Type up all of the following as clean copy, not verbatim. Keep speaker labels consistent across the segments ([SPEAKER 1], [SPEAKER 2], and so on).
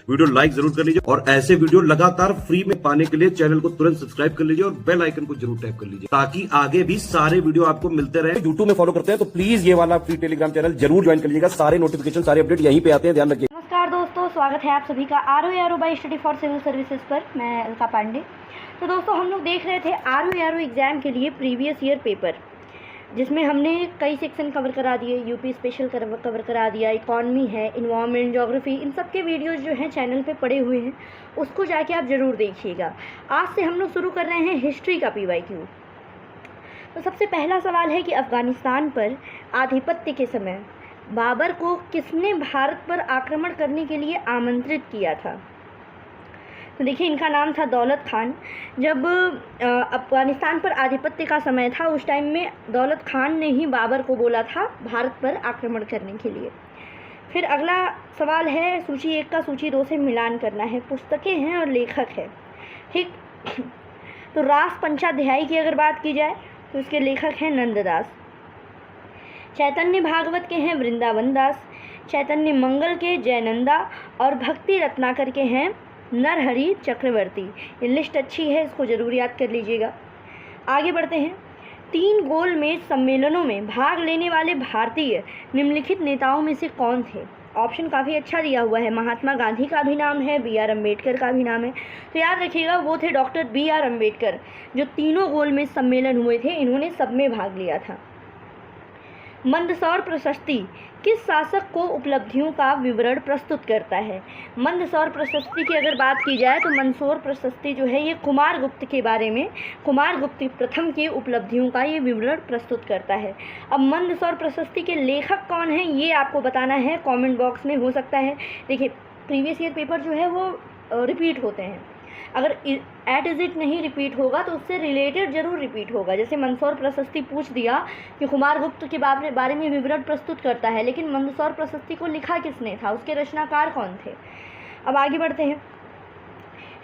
[SPEAKER 1] Video like जरूर कर लीजिए और ऐसे वीडियो लगातार फ्री में पाने के लिए चैनल को तुरंत सब्सक्राइब कर लीजिए और बेल आइकन को जरूर टैप कर लीजिए ताकि आगे भी सारे वीडियो आपको मिलते रहे। यूट्यूब में फॉलो करते हैं तो प्लीज ये वाला फ्री टेलीग्राम चैनल जरूर ज्वाइन कर लीजिएगा। सारे नोटिफिकेशन सारे अपडेट यहीं पे आते हैं, ध्यान रखिए।
[SPEAKER 2] नमस्कार दोस्तों, स्वागत है आप सभी का आरओ by study for civil services पर। मैं अलका पांडे। तो दोस्तों, हम लोग देख रहे थे आरओ एग्ज़ाम के लिए प्रीवियस ईयर पेपर, जिसमें हमने कई सेक्शन कवर करा दिए। यूपी स्पेशल कवर करा दिया, इकॉनमी है, इन्वायरमेंट, ज्योग्राफी, इन सब के वीडियोज़ जो हैं चैनल पे पड़े हुए हैं, उसको जाके आप ज़रूर देखिएगा। आज से हम लोग शुरू कर रहे हैं हिस्ट्री का PYQ। तो सबसे पहला सवाल है कि अफ़गानिस्तान पर आधिपत्य के समय बाबर को किसने भारत पर आक्रमण करने के लिए आमंत्रित किया था? तो देखिए, इनका नाम था दौलत खान। जब अफ़गानिस्तान पर आधिपत्य का समय था, उस टाइम में दौलत खान ने ही बाबर को बोला था भारत पर आक्रमण करने के लिए। फिर अगला सवाल है, सूची 1 का सूची 2 से मिलान करना है। पुस्तकें हैं और लेखक है, ठीक। तो रास पंचाध्यायी की अगर बात की जाए तो इसके लेखक हैं नंददास। चैतन्य भागवत के हैं वृंदावन दास। चैतन्य मंगल के जयनंदा और भक्ति रत्नाकर के हैं नरहरि चक्रवर्ती। ये लिस्ट अच्छी है, इसको ज़रूर याद कर लीजिएगा। आगे बढ़ते हैं। 3 गोलमेज सम्मेलनों में भाग लेने वाले भारतीय निम्नलिखित नेताओं में से कौन थे? ऑप्शन काफ़ी अच्छा दिया हुआ है। महात्मा गांधी का भी नाम है, BR अम्बेडकर का भी नाम है। तो याद रखिएगा, वो थे डॉक्टर BR अम्बेडकर। जो तीनों गोलमेज सम्मेलन हुए थे, इन्होंने सब में भाग लिया था। मंदसौर प्रशस्ति किस शासक को उपलब्धियों का विवरण प्रस्तुत करता है? मंदसौर प्रशस्ति की अगर बात की जाए तो मंदसौर प्रशस्ति जो है ये कुमारगुप्त के बारे में, कुमारगुप्त प्रथम की उपलब्धियों का ये विवरण प्रस्तुत करता है। अब मंदसौर प्रशस्ति के लेखक कौन हैं, ये आपको बताना है, कमेंट बॉक्स में हो सकता है। देखिए, प्रीवियस ईयर पेपर जो है वो रिपीट होते हैं। अगर एट इज इट नहीं रिपीट होगा तो उससे रिलेटेड जरूर रिपीट होगा। जैसे मंदसौर प्रशस्ति पूछ दिया कि कुमारगुप्त के बारे में विवरण प्रस्तुत करता है, लेकिन मंदसौर प्रशस्ति को लिखा किसने था, उसके रचनाकार कौन थे? अब आगे बढ़ते हैं।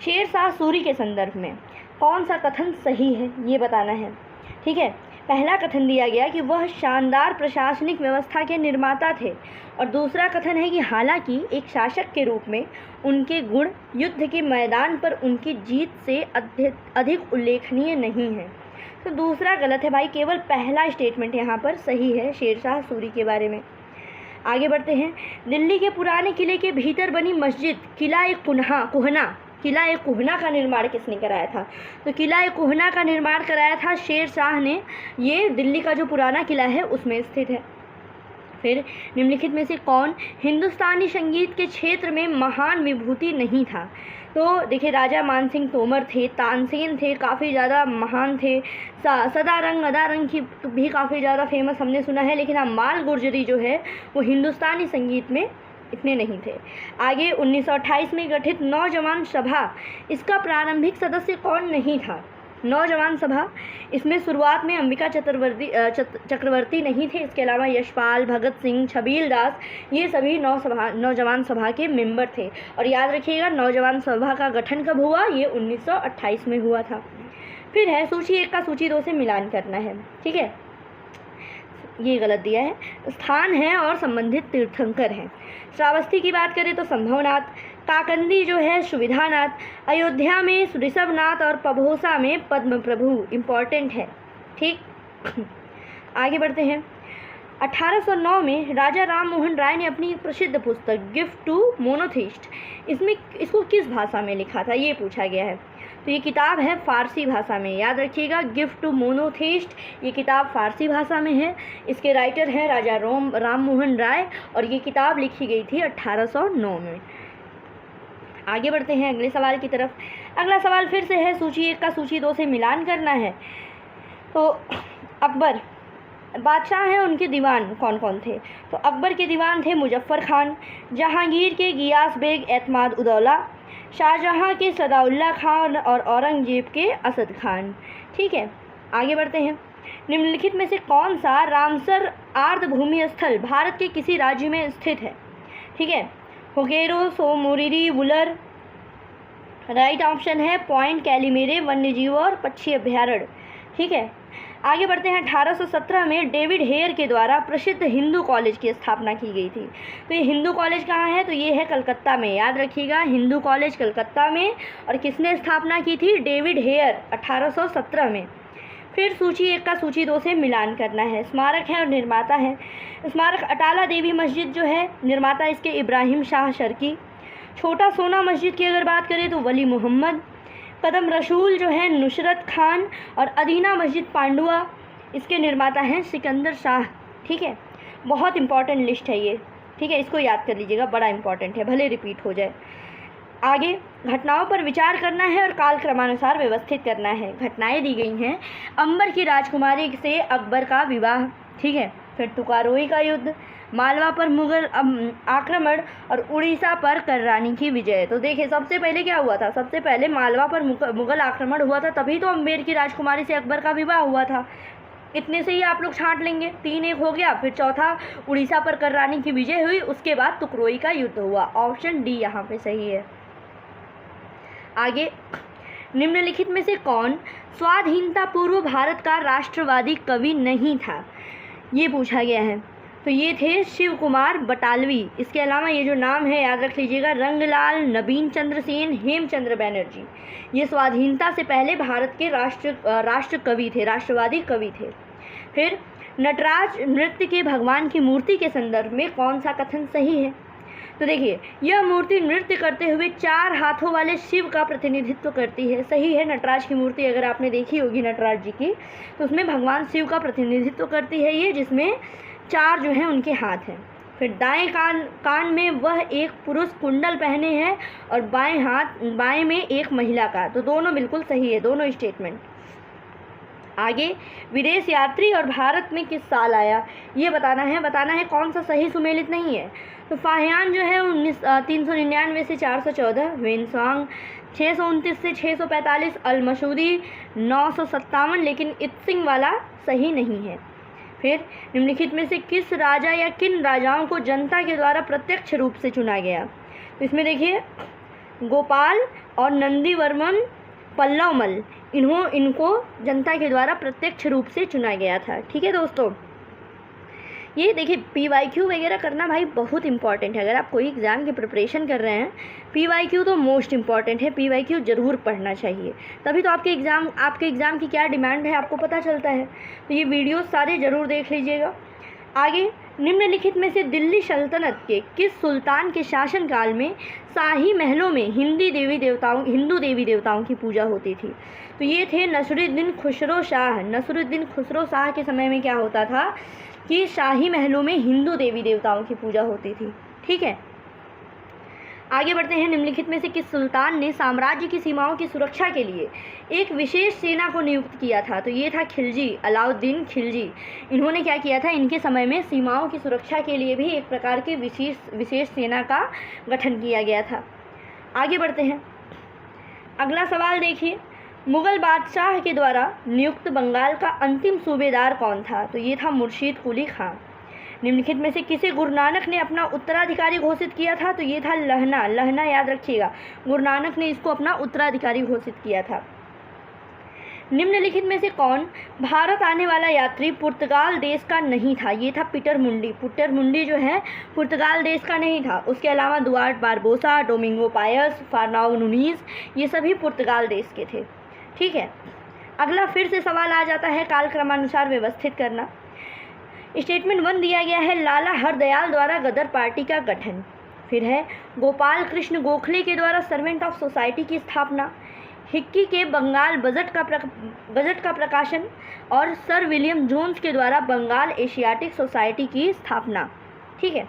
[SPEAKER 2] शेरशाह सूरी के संदर्भ में कौन सा कथन सही है, ये बताना है, ठीक है। पहला कथन दिया गया कि वह शानदार प्रशासनिक व्यवस्था के निर्माता थे, और दूसरा कथन है कि हालांकि एक शासक के रूप में उनके गुण युद्ध के मैदान पर उनकी जीत से अधिक उल्लेखनीय नहीं है। तो दूसरा गलत है भाई, केवल पहला स्टेटमेंट यहाँ पर सही है शेरशाह सूरी के बारे में। आगे बढ़ते हैं। दिल्ली के पुराने किले के भीतर बनी मस्जिद किला कुहना का निर्माण किसने कराया था? तो किला कुहना का निर्माण कराया था शेरशाह ने। ये दिल्ली का जो पुराना किला है उसमें स्थित है। फिर निम्नलिखित में से कौन हिंदुस्तानी संगीत के क्षेत्र में महान विभूति नहीं था? तो देखिए, राजा मानसिंह तोमर थे, तानसेन थे, काफ़ी ज़्यादा महान थे। अदारंग की भी काफ़ी ज़्यादा फेमस हमने सुना है, लेकिन हाँ, माल गुर्जरी जो है वो हिंदुस्तानी संगीत में इतने नहीं थे। आगे 1928 में गठित नौजवान सभा, इसका प्रारंभिक सदस्य कौन नहीं था? नौजवान सभा, इसमें शुरुआत में अंबिका चक्रवर्ती नहीं थे। इसके अलावा यशपाल, भगत सिंह, छबील दास, ये सभी नौजवान सभा के मेंबर थे। और याद रखिएगा, नौजवान सभा का गठन कब हुआ? ये 1928 में हुआ था। फिर है सूची 1 का सूची 2 से मिलान करना है, ठीक है। ये गलत दिया है। स्थान है और संबंधित तीर्थंकर हैं। श्रावस्ती की बात करें तो संभवनाथ, काकंदी जो है सुविधानाथ, अयोध्या में ऋषभनाथ और पभोसा में पद्म प्रभु, इम्पॉर्टेंट है, ठीक। आगे बढ़ते हैं। 1809 में राजा राम मोहन राय ने अपनी प्रसिद्ध पुस्तक गिफ्ट टू मोनोथिस्ट, इसको किस भाषा में लिखा था, ये पूछा गया है। तो ये किताब है फारसी भाषा में। याद रखिएगा, गिफ्ट टू मोनोथिस्ट, ये किताब फारसी भाषा में है। इसके राइटर हैं राजा राम मोहन राय, और ये किताब लिखी गई थी 1809 में। आगे बढ़ते हैं अगले सवाल की तरफ। अगला सवाल फिर से है, सूची 1 का सूची 2 से मिलान करना है। तो अकबर बादशाह हैं, उनके दीवान कौन कौन थे? तो अकबर के दीवान थे मुजफ्फर खान, जहांगीर के गियास बेग एतमाद उदौला, शाहजहाँ के सदाउल्ला खान और औरंगजेब के असद खान, ठीक है। आगे बढ़ते हैं। निम्नलिखित में से कौन सा रामसर आर्द्रभूमि स्थल भारत के किसी राज्य में स्थित है? ठीक है, होगेरो, सोमोरिरी, वुलर। राइट ऑप्शन है पॉइंट कैलिमेरे वन्यजीव और पक्षी अभ्यारण्य, ठीक है। आगे बढ़ते हैं। 1817 में डेविड हेयर के द्वारा प्रसिद्ध हिंदू कॉलेज की स्थापना की गई थी। तो ये हिंदू कॉलेज कहाँ है? तो ये है कलकत्ता में, याद रखिएगा, हिंदू कॉलेज कलकत्ता में। और किसने स्थापना की थी? डेविड हेयर, 1817 में। फिर सूची 1 का सूची 2 से मिलान करना है। स्मारक है और निर्माता है। स्मारक अटाला देवी मस्जिद जो है, निर्माता इसके इब्राहिम शाह शर्की। छोटा सोना मस्जिद की अगर बात करें तो वली मोहम्मद। कदम रसूल जो है नुसरत खान। और अदीना मस्जिद पांडुआ, इसके निर्माता हैं सिकंदर शाह। ठीक है, बहुत इंपॉर्टेंट लिस्ट है ये, ठीक है, इसको याद कर लीजिएगा, बड़ा इंपॉर्टेंट है, भले रिपीट हो जाए। आगे घटनाओं पर विचार करना है और कालक्रमानुसार व्यवस्थित करना है। घटनाएं दी गई हैं। अंबर की राजकुमारी से अकबर का विवाह, ठीक है, फिर तुकारोई का युद्ध, मालवा पर मुगल आक्रमण और उड़ीसा पर कररानी की विजय। तो देखिए सबसे पहले क्या हुआ था? सबसे पहले मालवा पर मुगल आक्रमण हुआ था, तभी तो अंबर की राजकुमारी से अकबर का विवाह हुआ था। इतने से ही आप लोग छांट लेंगे, 3-1 हो गया। फिर चौथा उड़ीसा पर कररानी की विजय हुई, उसके बाद तुकरोई का युद्ध हुआ। ऑप्शन डी यहाँ पे सही है। आगे, निम्नलिखित में से कौन स्वाधीनता पूर्व भारत का राष्ट्रवादी कवि नहीं था? ये पूछा गया है। तो ये थे शिव कुमार बटालवी। इसके अलावा ये जो नाम है याद रख लीजिएगा, रंगलाल, नवीन चंद्र सेन, हेमचंद्र बनर्जी। ये स्वाधीनता से पहले भारत के राष्ट्र कवि थे, राष्ट्रवादी कवि थे। फिर नटराज नृत्य के भगवान की मूर्ति के संदर्भ में कौन सा कथन सही है? तो देखिए, यह मूर्ति नृत्य करते हुए 4 हाथों वाले शिव का प्रतिनिधित्व करती है। सही है, नटराज की मूर्ति अगर आपने देखी होगी नटराज जी की, तो उसमें भगवान शिव का प्रतिनिधित्व करती है ये, जिसमें 4 जो हैं उनके हाथ हैं। फिर दाएं कान में वह एक पुरुष कुंडल पहने हैं और बाएं में एक महिला का। तो दोनों बिल्कुल सही है, दोनों स्टेटमेंट। आगे, विदेश यात्री और भारत में किस साल आया? ये बताना है कौन सा सही सुमेलित नहीं है। तो फाहियान जो है 399 से 414, वेनसांग 629 से 645, अलमसूदी 957, लेकिन इत्सिंग वाला सही नहीं है। फिर निम्नलिखित में से किस राजा या किन राजाओं को जनता के द्वारा प्रत्यक्ष रूप से चुना गया? तो इसमें देखिए, गोपाल और नंदीवर्मन पल्लवमल, इनको जनता के द्वारा प्रत्यक्ष रूप से चुना गया था। ठीक है दोस्तों, ये देखिए PYQ वगैरह करना भाई बहुत इंपॉर्टेंट है। अगर आप कोई एग्ज़ाम की प्रिपरेशन कर रहे हैं, PYQ तो मोस्ट इंपॉर्टेंट है। PYQ ज़रूर पढ़ना चाहिए, तभी तो आपके एग्ज़ाम की क्या डिमांड है आपको पता चलता है। तो ये वीडियो सारे ज़रूर देख लीजिएगा। आगे, निम्नलिखित में से दिल्ली सल्तनत के किस सुल्तान के शासनकाल में शाही महलों में हिंदू देवी देवताओं की पूजा होती थी? तो ये थे नसरुद्दीन खुसरो शाह। नसरुद्दीन खुसरो शाह के समय में क्या होता था कि शाही महलों में हिंदू देवी देवताओं की पूजा होती थी। ठीक है, आगे बढ़ते हैं। निम्नलिखित में से किस सुल्तान ने साम्राज्य की सीमाओं की सुरक्षा के लिए एक विशेष सेना को नियुक्त किया था? तो ये था खिलजी, अलाउद्दीन खिलजी। इन्होंने क्या किया था? इनके समय में सीमाओं की सुरक्षा के लिए भी एक प्रकार की विशेष सेना का गठन किया गया था। आगे बढ़ते हैं। अगला सवाल देखिए, मुगल बादशाह के द्वारा नियुक्त बंगाल का अंतिम सूबेदार कौन था? तो ये था मुर्शीद कुली खां। निम्नलिखित में से किसे गुरु नानक ने अपना उत्तराधिकारी घोषित किया था? तो ये था लहना याद रखिएगा, गुरु नानक ने इसको अपना उत्तराधिकारी घोषित किया था। निम्नलिखित में से कौन भारत आने वाला यात्री पुर्तगाल देश का नहीं था? ये था पीटर मुंडी जो है पुर्तगाल देश का नहीं था। उसके अलावा दुआर्ट बारबोसा, डोमिंगो पायस, फार्नाओ नूनीज, ये सभी पुर्तगाल देश के थे। ठीक है, अगला फिर से सवाल आ जाता है कालक्रमानुसार व्यवस्थित करना। स्टेटमेंट 1 दिया गया है, लाला हरदयाल द्वारा गदर पार्टी का गठन। फिर है गोपाल कृष्ण गोखले के द्वारा सर्वेंट ऑफ सोसाइटी की स्थापना, हिक्की के बंगाल बजट का प्रकाशन और सर विलियम जोन्स के द्वारा बंगाल एशियाटिक सोसाइटी की स्थापना। ठीक है,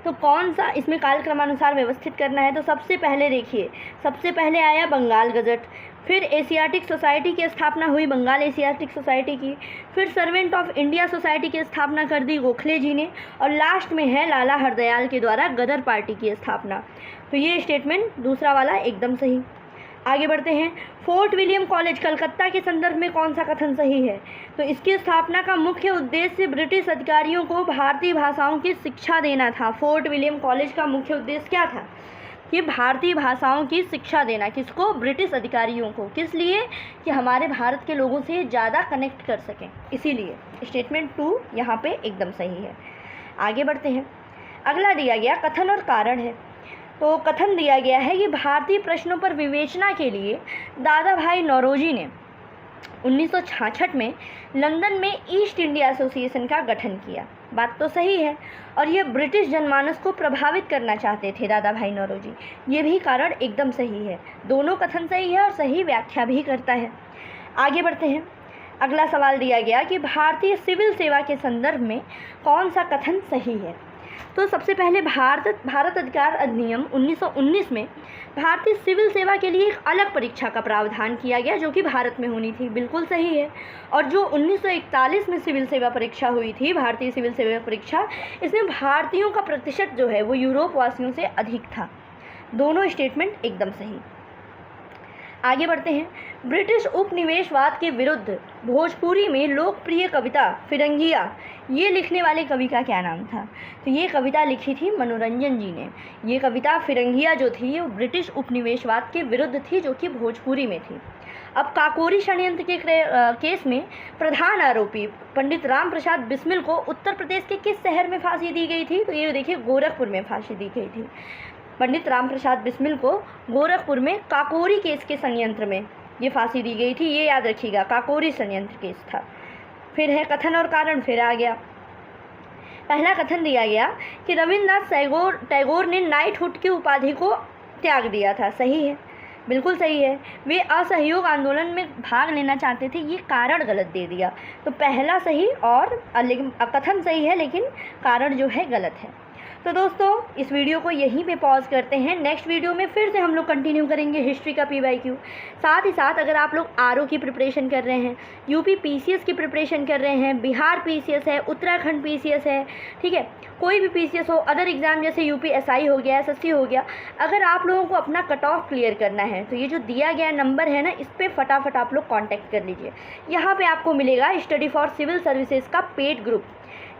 [SPEAKER 2] तो कौन सा इसमें कालक्रमानुसार व्यवस्थित करना है? तो सबसे पहले देखिए, सबसे पहले आया बंगाल गजट, फिर एशियाटिक सोसाइटी की स्थापना हुई, बंगाल एशियाटिक सोसाइटी की, फिर सर्वेंट ऑफ इंडिया सोसाइटी की स्थापना कर दी गोखले जी ने, और लास्ट में है लाला हरदयाल के द्वारा गदर पार्टी की स्थापना। तो ये स्टेटमेंट दूसरा वाला एकदम सही। आगे बढ़ते हैं। फोर्ट विलियम कॉलेज कलकत्ता के संदर्भ में कौन सा कथन सही है? तो इसकी स्थापना का मुख्य उद्देश्य ब्रिटिश अधिकारियों को भारतीय भाषाओं की शिक्षा देना था। फोर्ट विलियम कॉलेज का मुख्य उद्देश्य क्या था? कि भारतीय भाषाओं की शिक्षा देना, किसको? ब्रिटिश अधिकारियों को। किस लिए? कि हमारे भारत के लोगों से ज़्यादा कनेक्ट कर सकें, इसीलिए स्टेटमेंट 2 यहाँ पे एकदम सही है। आगे बढ़ते हैं। अगला दिया गया कथन और कारण है। तो कथन दिया गया है कि भारतीय प्रश्नों पर विवेचना के लिए दादा भाई नौरोजी ने 1966 में लंदन में ईस्ट इंडिया एसोसिएशन का गठन किया। बात तो सही है, और ये ब्रिटिश जनमानस को प्रभावित करना चाहते थे दादा भाई नौरोजी। ये भी कारण एकदम सही है। दोनों कथन सही है और सही व्याख्या भी करता है। आगे बढ़ते हैं। अगला सवाल दिया गया कि भारतीय सिविल सेवा के संदर्भ में कौन सा कथन सही है। तो सबसे पहले भारत अधिकार अधिनियम 1919 में भारतीय सिविल सेवा के लिए एक अलग परीक्षा का प्रावधान किया गया, जो कि भारत में होनी थी। बिल्कुल सही है। और जो 1941 में सिविल सेवा परीक्षा हुई थी, भारतीय सिविल सेवा परीक्षा, इसमें भारतीयों का प्रतिशत जो है वो यूरोप वासियों से अधिक था। दोनों स्टेटमेंट एकदम सही। आगे बढ़ते हैं। ब्रिटिश उपनिवेशवाद के विरुद्ध भोजपुरी में लोकप्रिय कविता फिरंगिया, ये लिखने वाले कवि का क्या नाम था? तो ये कविता लिखी थी मनोरंजन जी ने। ये कविता फिरंगिया जो थी वो ब्रिटिश उपनिवेशवाद के विरुद्ध थी, जो कि भोजपुरी में थी। अब काकोरी षड्यंत्र के केस में प्रधान आरोपी पंडित राम प्रसाद बिस्मिल को उत्तर प्रदेश के किस शहर में फांसी दी गई थी? तो ये देखिए, गोरखपुर में फांसी दी गई थी। पंडित राम प्रसाद बिस्मिल को गोरखपुर में काकोरी केस के संयंत्र में ये फांसी दी गई थी। ये याद रखिएगा, काकोरी संयंत्र केस था। फिर है कथन और कारण, फिर आ गया। पहला कथन दिया गया कि रविन्द्रनाथ टैगोर ने नाइटहुड की उपाधि को त्याग दिया था। सही है, बिल्कुल सही है। वे असहयोग आंदोलन में भाग लेना चाहते थे, ये कारण गलत दे दिया। तो पहला सही और लेकिन कथन सही है, लेकिन कारण जो है गलत है। तो दोस्तों, इस वीडियो को यहीं पे पॉज करते हैं। नेक्स्ट वीडियो में फिर से हम लोग कंटिन्यू करेंगे हिस्ट्री का PYQ। साथ ही साथ अगर आप लोग RO की प्रिपरेशन कर रहे हैं, UP PCS की प्रिपरेशन कर रहे हैं, बिहार PCS है, उत्तराखंड PCS है, ठीक है, कोई भी PCS हो, अदर एग्ज़ाम जैसे UP SI हो गया, SSC हो गया, अगर आप लोगों को अपना कट ऑफ क्लियर करना है तो ये जो दिया गया नंबर है ना, इस पर फटाफट आप लोग कॉन्टैक्ट कर लीजिए। यहाँ पर आपको मिलेगा स्टडी फॉर सिविल सर्विसेज का पेड ग्रुप,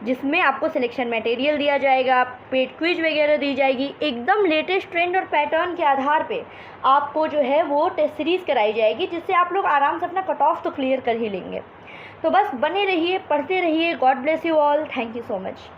[SPEAKER 2] जिसमें आपको सिलेक्शन मटेरियल दिया जाएगा, पेड क्विज वगैरह दी जाएगी। एकदम लेटेस्ट ट्रेंड और पैटर्न के आधार पे आपको जो है वो टेस्ट सीरीज़ कराई जाएगी, जिससे आप लोग आराम से अपना कट ऑफ तो क्लियर कर ही लेंगे। तो बस बने रहिए, पढ़ते रहिए। God bless you all. Thank you so much.